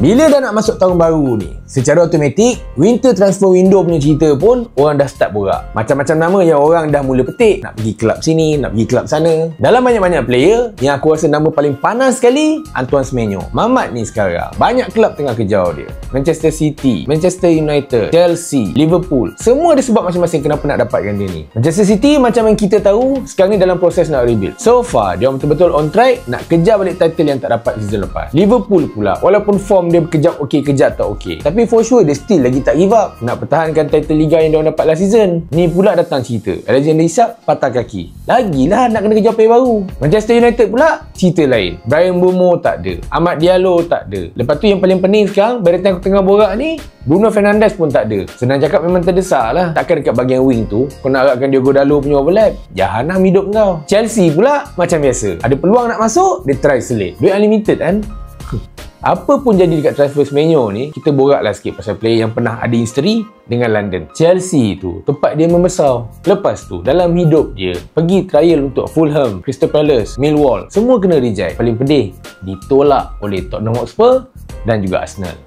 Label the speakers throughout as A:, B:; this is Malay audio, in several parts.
A: Bila dah nak masuk tahun baru ni, secara automatik, winter transfer window punya cerita pun orang dah start borak. Macam-macam nama yang orang dah mula petik. Nak pergi kelab sini, nak pergi kelab sana. Dalam banyak-banyak player, yang aku rasa nama paling panas sekali, Antoine Semenyo. Mamat ni sekarang, banyak kelab tengah kejar dia. Manchester City, Manchester United, Chelsea, Liverpool. Semua ada sebab masing-masing kenapa nak dapatkan dia ni. Manchester City macam yang kita tahu, sekarang ni dalam proses nak rebuild. So far, dia betul-betul on track nak kejar balik title yang tak dapat season lepas. Liverpool pula, walaupun form dia kejap okey, kejap tak okey, tapi for sure dia still lagi tak give up nak pertahankan title Liga yang dia dapat last season. Ni pula datang cerita Alexander Isak patah kaki, lagilah nak kena kejar player baru. Manchester United pula cerita lain, Brian Mbeumo tak ada, Amad Diallo tak ada. Lepas tu yang paling pening sekarang, berita aku tengah borak ni, Bruno Fernandes pun tak ada. Senang cakap memang terdesak lah. Takkan dekat bahagian wing tu kau nak harapkan Diogo Dalot punya overlap, jahanam hidup kau. Chelsea pula macam biasa, ada peluang nak masuk, dia try selit. Duit unlimited kan. Apa pun jadi dekat transfer Semenyo ni, kita boraklah sikit pasal player yang pernah ada history dengan London. Chelsea tu tempat dia membesar. Lepas tu dalam hidup dia pergi trial untuk Fulham, Crystal Palace, Millwall, semua kena reject. Paling pedih, ditolak oleh Tottenham Hotspur dan juga Arsenal.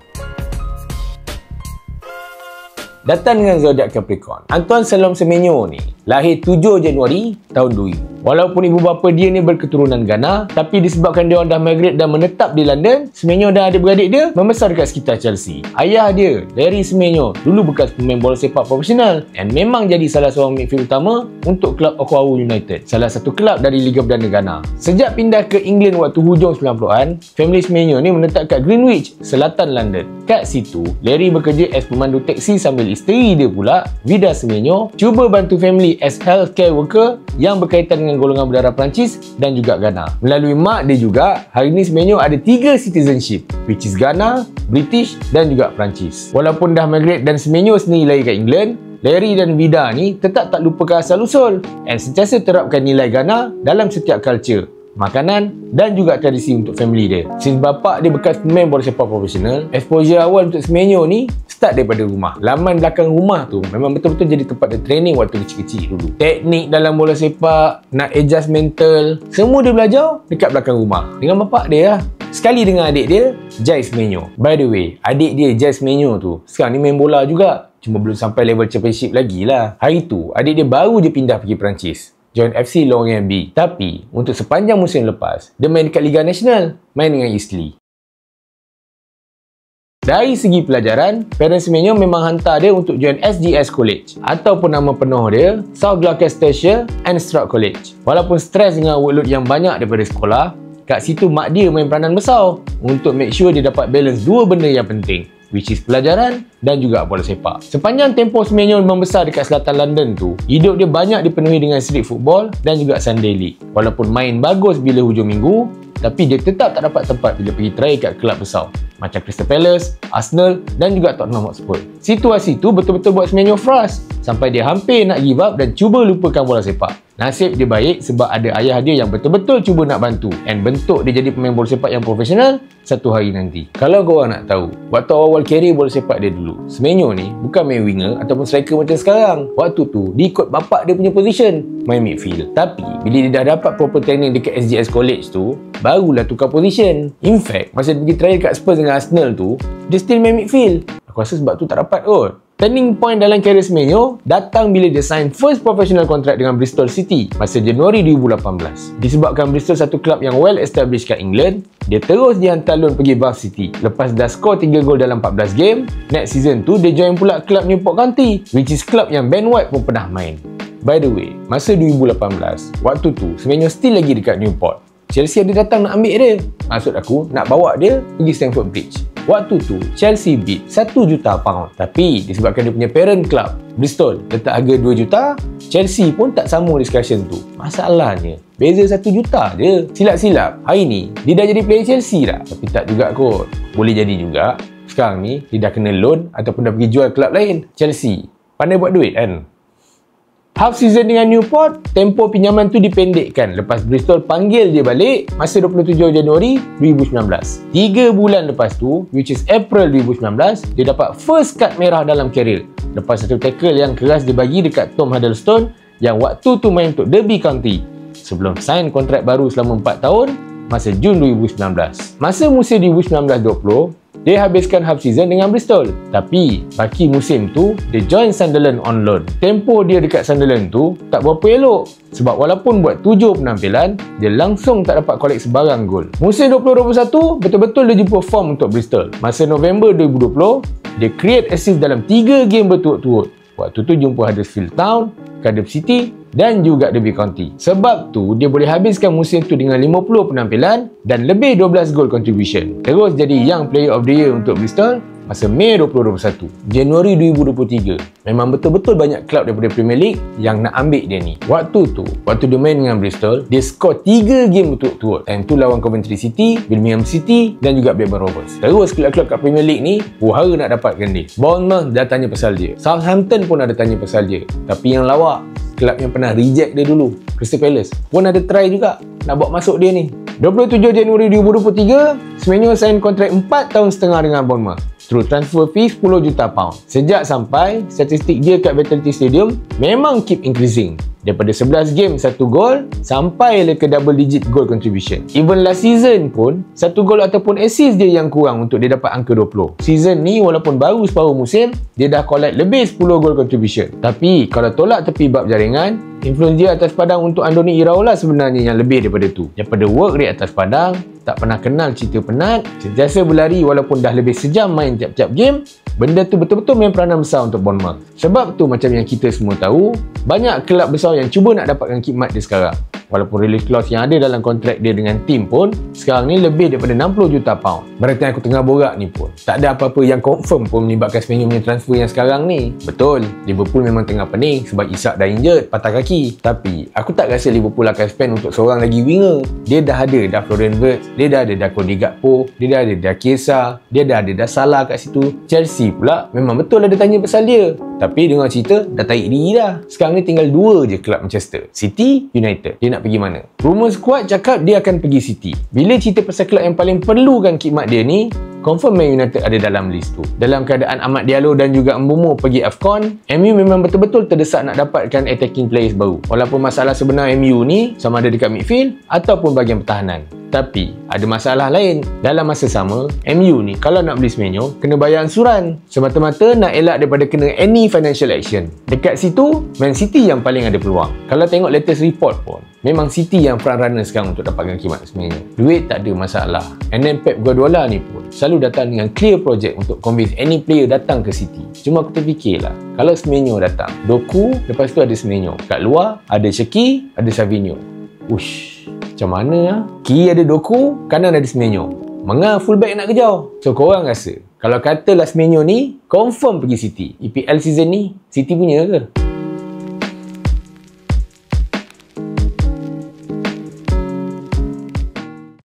A: Datang dengan zodiak Capricorn, Antoine Salom Semenyo ni lahir 7 Januari tahun 2000. Walaupun ibu bapa dia ni berketurunan Ghana, tapi disebabkan dia orang dah migrate dan menetap di London, Semenyo dan adik-beradik dia membesar dekat sekitar Chelsea. Ayah dia, Larry Semenyo, dulu bekas pemain bola sepak profesional dan memang jadi salah seorang midfield utama untuk kelab Okwawu United, salah satu kelab dari Liga Perdana Ghana. Sejak pindah ke England waktu hujung 90-an, family Semenyo ni menetap kat Greenwich, selatan London. Kat situ, Larry bekerja as pemandu teksi sambil isteri dia pula, Vida Semenyo, cuba bantu family as healthcare worker yang berkaitan dengan golongan berdarah Perancis dan juga Ghana. Melalui mak dia juga, hari ni Semenyo ada 3 citizenship, which is Ghana, British dan juga Perancis. Walaupun dah migrate dan Semenyo sendiri lahir kat England, Larry dan Vida ni tetap tak lupakan asal-usul and sentiasa terapkan nilai Ghana dalam setiap culture, makanan dan juga tradisi untuk family dia. Since bapak dia bekas pemain bola sepak profesional, exposure awal untuk Semenyo ni start daripada rumah. Laman belakang rumah tu memang betul-betul jadi tempat dia training waktu kecil-kecil dulu. Teknik dalam bola sepak, nak adjust mental, semua dia belajar dekat belakang rumah dengan bapak dia lah. Sekali dengan adik dia, Jai Semenyo. By the way, adik dia Jai Semenyo tu sekarang ni main bola juga, cuma belum sampai level championship lagi lah. Hari tu adik dia baru je pindah pergi Perancis, join FC Lorient B. Tapi untuk sepanjang musim lepas, dia main dekat Liga Nasional, main dengan Eastleigh. Dari segi pelajaran, parents Semenyo memang hantar dia untuk join SGS College ataupun nama penuh dia South Gloucestershire and Stroud College. Walaupun stres dengan workload yang banyak daripada sekolah, kat situ mak dia main peranan besar untuk make sure dia dapat balance dua benda yang penting, which is pelajaran dan juga bola sepak. Sepanjang tempoh Semenyo membesar dekat selatan London tu, hidup dia banyak dipenuhi dengan street football dan juga Sunday League. Walaupun main bagus bila hujung minggu, tapi dia tetap tak dapat tempat bila pergi try kat kelab besar macam Crystal Palace, Arsenal dan juga Tottenham Hotspur. Situasi tu betul-betul buat Semenyo frust sampai dia hampir nak give up dan cuba lupakan bola sepak. Nasib dia baik sebab ada ayah dia yang betul-betul cuba nak bantu and bentuk dia jadi pemain bola sepak yang profesional satu hari nanti. Kalau korang nak tahu, waktu awal career bola sepak dia dulu, Semenyo ni bukan main winger ataupun striker macam sekarang. Waktu tu, dia ikut bapak dia punya position, main midfield. Tapi, bila dia dah dapat proper training dekat SGS College tu, barulah tukar position. In fact, masa dia pergi trial kat Spurs dengan Arsenal tu, dia still main midfield. Aku rasa sebab tu tak dapat kot. Turning point dalam career Semenyo datang bila dia sign first professional contract dengan Bristol City masa Januari 2018. Disebabkan Bristol satu klub yang well established kat England, dia terus dihantar loan pergi Bath City. Lepas dah score 3 gol dalam 14 game, next season tu dia join pula klub Newport County, which is klub yang Ben White pun pernah main. By the way, masa 2018, waktu tu Semenyo still lagi dekat Newport. Chelsea ada datang nak ambil dia. Maksud aku, nak bawa dia pergi Stamford Bridge. Waktu tu, Chelsea bid 1 juta pound. Tapi, disebabkan dia punya parent club, Bristol, letak harga 2 juta, Chelsea pun tak sambung discussion tu. Masalahnya, beza 1 juta je. Silap-silap, hari ni, dia dah jadi player Chelsea dah. Tapi tak juga kot. Boleh jadi juga. Sekarang ni, dia dah kena loan ataupun dah pergi jual klub lain. Chelsea, pandai buat duit kan? Half season dengan Newport, tempoh pinjaman tu dipendekkan lepas Bristol panggil dia balik masa 27 Januari 2019. 3 bulan lepas tu, which is April 2019, dia dapat first card merah dalam career lepas satu tackle yang keras dia bagi dekat Tom Huddlestone yang waktu tu main untuk Derby County sebelum sign kontrak baru selama 4 tahun masa Jun 2019. Masa musim 2019-20, dia habiskan half season dengan Bristol. Tapi baki musim tu, dia join Sunderland on loan. Tempoh dia dekat Sunderland tu tak berapa elok. Sebab walaupun buat 7 penampilan, dia langsung tak dapat collect sebarang gol. Musim 2021, betul-betul dia jumpa form untuk Bristol. Masa November 2020, dia create assist dalam 3 game berturut-turut. Waktu tu jumpa Huddersfield Town, Cardiff City dan juga Derby County. Sebab tu dia boleh habiskan musim tu dengan 50 penampilan dan lebih 12 goal contribution. Terus jadi Young Player of the Year untuk Bristol masa Mei 2021. Januari 2023, memang betul-betul banyak klub daripada Premier League yang nak ambil dia ni. Waktu dia main dengan Bristol, dia skor 3 game berturut-turut. Time tu lawan Coventry City, Birmingham City dan juga Blackburn Rovers. Terus klub-klub kat Premier League ni hara nak dapatkan dia. Bournemouth dah tanya pasal dia, Southampton pun ada tanya pasal dia. Tapi yang lawak, kelab yang pernah reject dia dulu, Crystal Palace, pun ada try juga nak bawa masuk dia ni. 27 Januari 2023, Semenyo sign kontrak 4 tahun setengah dengan Bournemouth through transfer fee 10 juta pound. Sejak sampai, statistik dia kat Vitality Stadium memang keep increasing. Daripada 11 game 1 gol sampai ke double digit goal contribution. Even last season pun 1 gol ataupun assist dia yang kurang untuk dia dapat angka 20. Season ni walaupun baru separuh musim, dia dah collect lebih 10 goal contribution. Tapi kalau tolak tepi bab jaringan, influence dia atas padang untuk Andoni Iraola sebenarnya yang lebih daripada tu. Daripada work rate atas padang, tak pernah kenal cerita penat, sentiasa berlari walaupun dah lebih sejam main tiap-tiap game. Benda tu betul-betul main peranan besar untuk Bournemouth. Sebab tu macam yang kita semua tahu, banyak kelab besar yang cuba nak dapatkan khidmat dia sekarang. Walaupun release clause yang ada dalam kontrak dia dengan tim pun sekarang ni lebih daripada 60 juta pound. Berarti aku tengah borak ni pun tak ada apa-apa yang confirm pun melibatkan Semenyo punya transfer yang sekarang ni. Betul, Liverpool memang tengah pening sebab Isak dah injured, patah kaki. Tapi aku tak rasa Liverpool akan spend untuk seorang lagi winger. Dia dah ada Florian Wirtz, dia dah ada Cody Gakpo, dia dah ada Chiesa, dia dah ada Salah kat situ. Chelsea pula memang betul ada tanya pasal dia. Tapi dengar cerita dah tarik diri dah. Sekarang ni tinggal 2 je kelab Manchester, City, United. Dia nak pergi mana? Rumour squad cakap dia akan pergi City. Bila cerita pasal kelab yang paling perlukan khidmat dia ni, confirm Man United ada dalam list tu. Dalam keadaan Ahmad Diallo dan juga Mbeumo pergi AFCON, MU memang betul-betul terdesak nak dapatkan attacking players baru. Walaupun masalah sebenar MU ni sama ada dekat midfield ataupun bahagian pertahanan. Tapi ada masalah lain. Dalam masa sama, MU ni kalau nak beli Semenyo kena bayar ansuran. Semata-mata nak elak daripada kena any financial action. Dekat situ, Man City yang paling ada peluang. Kalau tengok latest report pun, memang City yang front runner sekarang untuk dapatkan khidmat Semenyo. Duit tak ada masalah. And then Pep Guardiola ni pun selalu datang dengan clear project untuk convince any player datang ke City. Cuma aku terfikirlah, kalau Semenyo datang, Doku, lepas tu ada Semenyo. Kat luar, ada Shaqiri, ada Savinho. Ush, macam mana lah? Kiri ada Doku, kanan ada Semenyo. Mengah fullback nak kejauh. So korang rasa, kalau katalah Semenyo ni confirm pergi City, EPL season ni City punya ke?